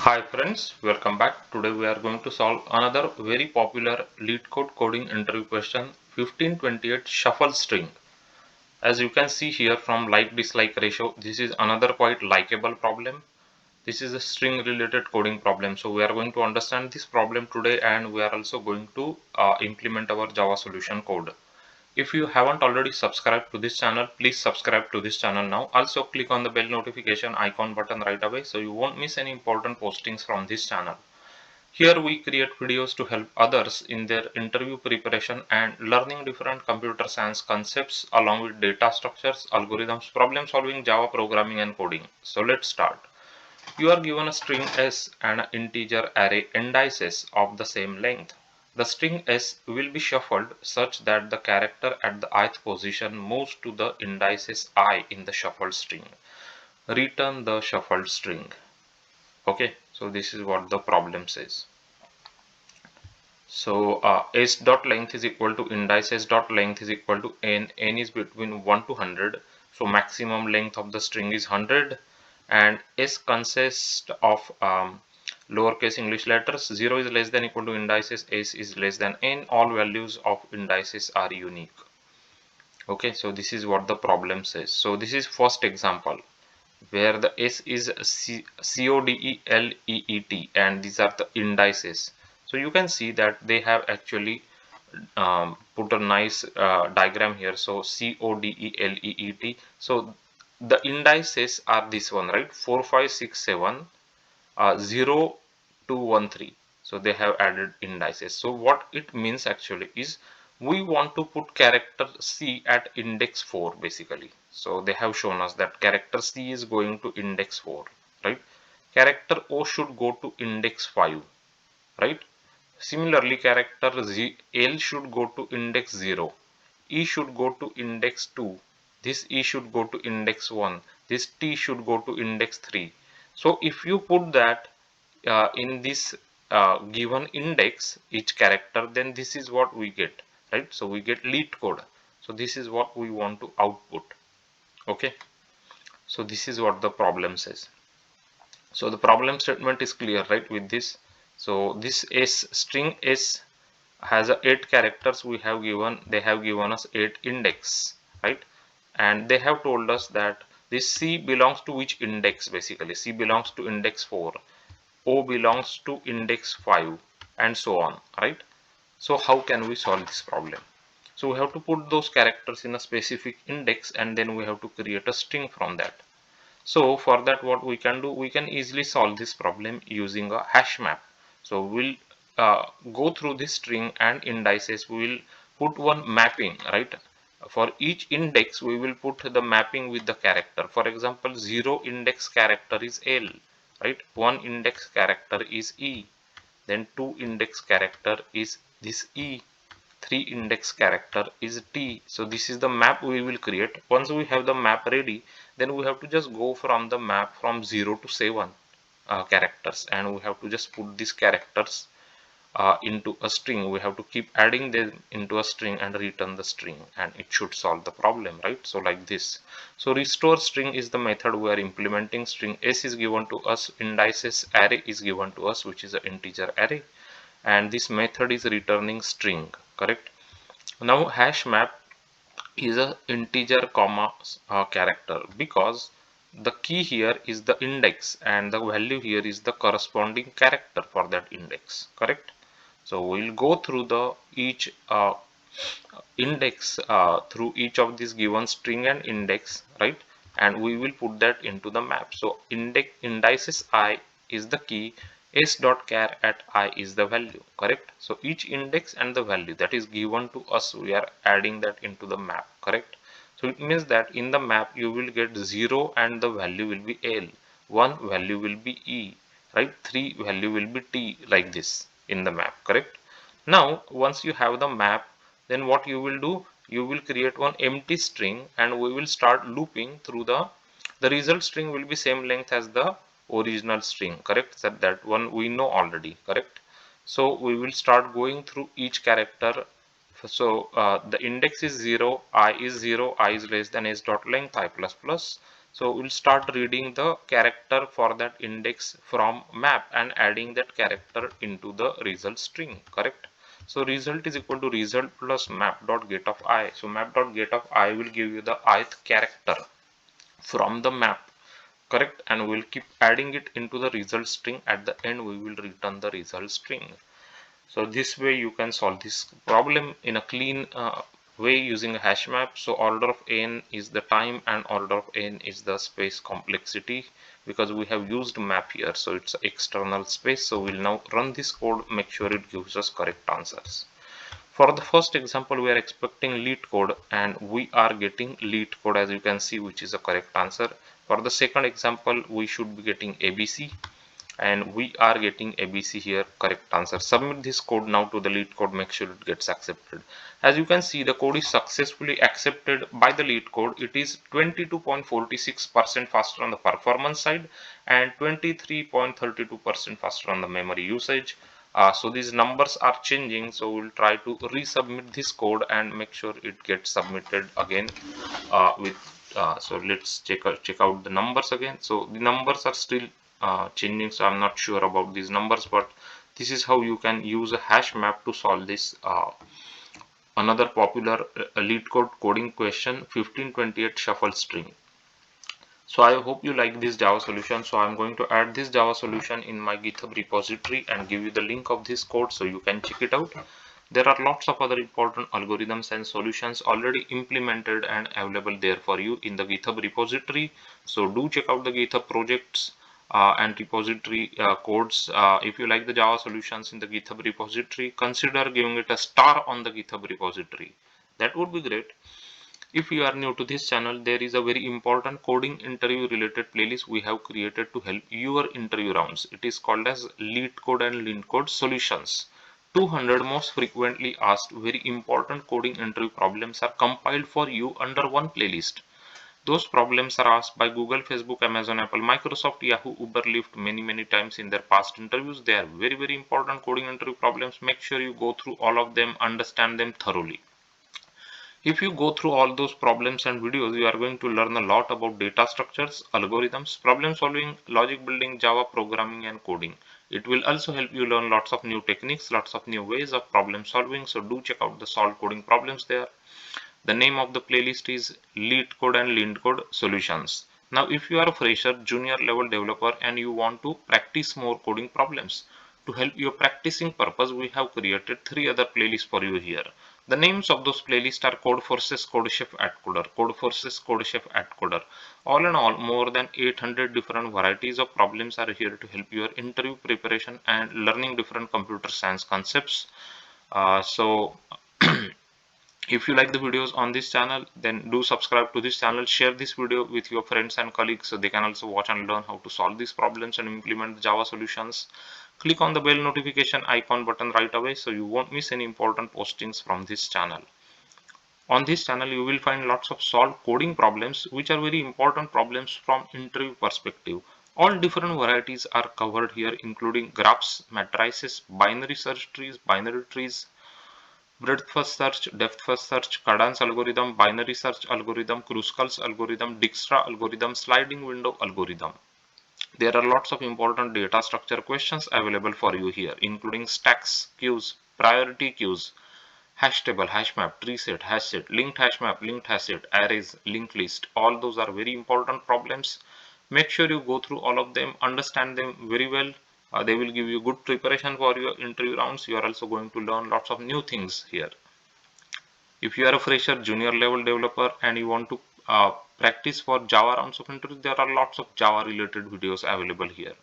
Hi friends, welcome back. Today we are going to solve another very popular Leetcode coding interview question 1528 shuffle string. As you can see here from like dislike ratio, this is another quite likable problem. This is a string related coding problem. So we are going to understand this problem today and we are also going to implement our Java solution code. If you haven't already subscribed to this channel, please subscribe to this channel now. Also click on the bell notification icon button right away so you won't miss any important postings from this channel. Here we create videos to help others in their interview preparation and learning different computer science concepts along with data structures, algorithms, problem solving, Java programming and coding. So let's start. You are given a string s and an integer array indices of the same length. The string s will be shuffled such that the character at the ith position moves to the indices I in the shuffled string. Return the shuffled string. Okay, so this is what the problem says. So s dot length is equal to indices dot length is equal to n is between 1 to 100. So maximum length of the string is 100 and s consists of lowercase English letters. 0 is less than equal to indices, s is less than n. All values of indices are unique. Okay, so this is what the problem says. So this is first example where the s is CODELEET and these are the indices. So you can see that they have actually put a nice diagram here. So CODELEET. So the indices are this one, right? 4, 5, 6, 7, 0, 2, 1, 3. So they have added indices. So what it means actually is we want to put character C at index 4 basically. So they have shown us that character C is going to index 4, right? Character O should go to index 5, right? Similarly, character L should go to index 0. E should go to index 2. This E should go to index 1. This T should go to index 3. So if you put that in this given index, each character, then this is what we get, right? So we get Leetcode. So this is what we want to output. Okay. So this is what the problem says. So the problem statement is clear, right, with this. So this S string S has 8 characters we have given. They have given us 8 index, right? And they have told us that this C belongs to which index basically. C belongs to index 4, O belongs to index 5 and so on, right? So how can we solve this problem? So we have to put those characters in a specific index and then we have to create a string from that. So for that what we can do, we can easily solve this problem using a hash map. So we'll go through this string and indices. We will put one mapping, right? For each index we will put the mapping with the character. For example, 0 index character is L, right? 1 index character is E, then 2 index character is this E, 3 index character is T. So this is the map we will create. Once we have the map ready, then we have to just go from the map from 0 to 7 characters, and we have to just put these characters into a string. We have to keep adding them into a string and return the string, and it should solve the problem, right? So like this. So restore string is the method we are implementing. String s is given to us, indices array is given to us, which is an integer array, and this method is returning string, correct? Now hash map is a integer comma character, because the key here is the index and the value here is the corresponding character for that index, correct? So we'll go through the each index through each of these given string and index, right? And we will put that into the map. So indices I is the key, s dot char at I is the value, correct? So each index and the value that is given to us, we are adding that into the map, correct? So it means that in the map you will get 0 and the value will be L, 1 value will be E, right? 3 value will be T, like this in the map, correct? Now once you have the map, then what you will do, you will create one empty string and we will start looping through the result string will be same length as the original string, correct? That one we know already, correct? So we will start going through each character. So the index is 0, I is 0, I is less than s dot length I plus plus. So we'll start reading the character for that index from map and adding that character into the result string, correct? So result is equal to result plus map dot get of I. So map dot get of I will give you the ith character from the map, correct? And we'll keep adding it into the result string. At the end we will return the result string. So this way you can solve this problem in a clean way using a hash map. So order of n is the time and order of n is the space complexity, because we have used map here, so it's external space. So we'll now run this code, make sure it gives us correct answers. For the first example we are expecting Leetcode and we are getting Leetcode, as you can see, which is a correct answer. For the second example we should be getting ABC and we are getting ABC here, correct answer. Submit this code now to the Leetcode, make sure it gets accepted. As you can see, the code is successfully accepted by the Leetcode. It is 22.46% faster on the performance side and 23.32% faster on the memory usage. So these numbers are changing, so we'll try to resubmit this code and make sure it gets submitted again with so let's check out the numbers again. So the numbers are still changing, so I'm not sure about these numbers, but this is how you can use a hash map to solve this another popular Leetcode coding question, 1528 shuffle string. So I hope you like this Java solution. So I'm going to add this Java solution in my GitHub repository and give you the link of this code so you can check it out. There are lots of other important algorithms and solutions already implemented and available there for you in the GitHub repository. So do check out the GitHub projects and repository codes. If you like the Java solutions in the GitHub repository, consider giving it a star on the GitHub repository. That would be great. If you are new to this channel, there is a very important coding interview related playlist we have created to help your interview rounds. It is called as Leetcode and Leetcode Solutions. 200 most frequently asked very important coding interview problems are compiled for you under one playlist. Those problems are asked by Google, Facebook, Amazon, Apple, Microsoft, Yahoo, Uber, Lyft many times in their past interviews. They are very important coding interview problems. Make sure you go through all of them, understand them thoroughly. If you go through all those problems and videos, you are going to learn a lot about data structures, algorithms, problem solving, logic building, Java programming and coding. It will also help you learn lots of new techniques, lots of new ways of problem solving. So do check out the solve coding problems there. The name of the playlist is Leetcode and Leetcode Solutions. Now, if you are a fresher, junior level developer and you want to practice more coding problems, to help your practicing purpose, we have created 3 other playlists for you here. The names of those playlists are Code Forces, Code Chef, Coder, Code Forces, Code Chef, Coder. All in all, more than 800 different varieties of problems are here to help your interview preparation and learning different computer science concepts. So if you like the videos on this channel, then do subscribe to this channel, share this video with your friends and colleagues so they can also watch and learn how to solve these problems and implement the Java solutions. Click on the bell notification icon button right away so you won't miss any important postings from this channel. On this channel, you will find lots of solved coding problems which are very important problems from interview perspective. All different varieties are covered here, including graphs, matrices, binary search trees, binary trees, breadth first search, depth first search, Cadence algorithm, binary search algorithm, Kruskal's algorithm, Dijkstra algorithm, sliding window algorithm. There are lots of important data structure questions available for you here, including stacks, queues, priority queues, hash table, hash map, tree set, hash set, linked hash map, linked hash set, arrays, linked list. All those are very important problems. Make sure you go through all of them, understand them very well. They will give you good preparation for your interview rounds. You are also going to learn lots of new things here. If you are a fresher, junior level developer and you want to practice for Java rounds of interview, there are lots of Java related videos available here.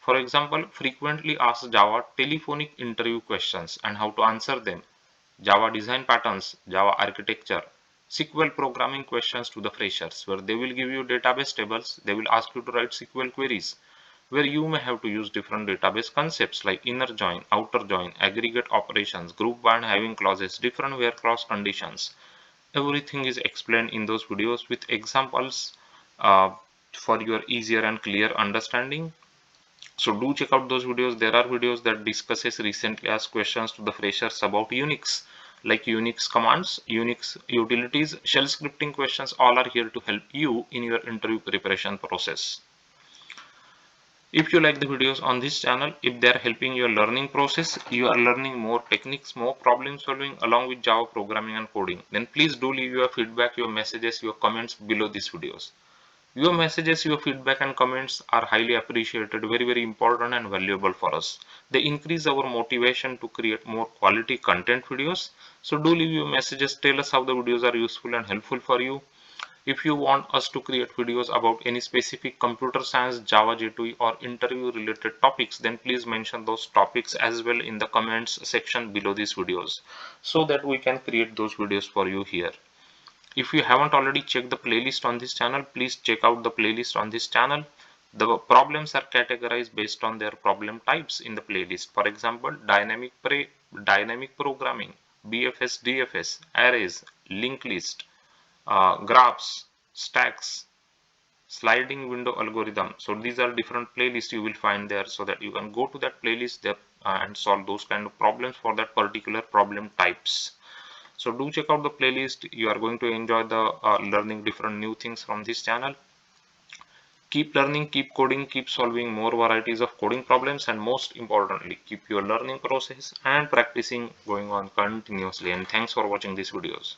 For example, frequently asked Java telephonic interview questions and how to answer them, Java design patterns, Java architecture, SQL programming questions to the freshers, where they will give you database tables. They will ask you to write SQL queries, where you may have to use different database concepts like inner join, outer join, aggregate operations, group by and having clauses, different where clause conditions. Everything is explained in those videos with examples for your easier and clear understanding. So do check out those videos. There are videos that discusses recently asked questions to the freshers about Unix, like Unix commands, Unix utilities, shell scripting questions, all are here to help you in your interview preparation process. If you like the videos on this channel, if they are helping your learning process, you are learning more techniques, more problem solving along with Java programming and coding, then please do leave your feedback, your messages, your comments below these videos. Your messages, your feedback and comments are highly appreciated, very important and valuable for us. They increase our motivation to create more quality content videos. So do leave your messages, tell us how the videos are useful and helpful for you. If you want us to create videos about any specific computer science, Java J2E or interview related topics, then please mention those topics as well in the comments section below these videos so that we can create those videos for you here. If you haven't already checked the playlist on this channel, please check out the playlist on this channel. The problems are categorized based on their problem types in the playlist. For example, dynamic programming, BFS, DFS, arrays, linked list, graphs, stacks, sliding window algorithm. So these are different playlists you will find there, so that you can go to that playlist there and solve those kind of problems for that particular problem types. So do check out the playlist. You are going to enjoy the learning different new things from this channel. Keep learning, keep coding, keep solving more varieties of coding problems, and most importantly, keep your learning process and practicing going on continuously. And thanks for watching these videos.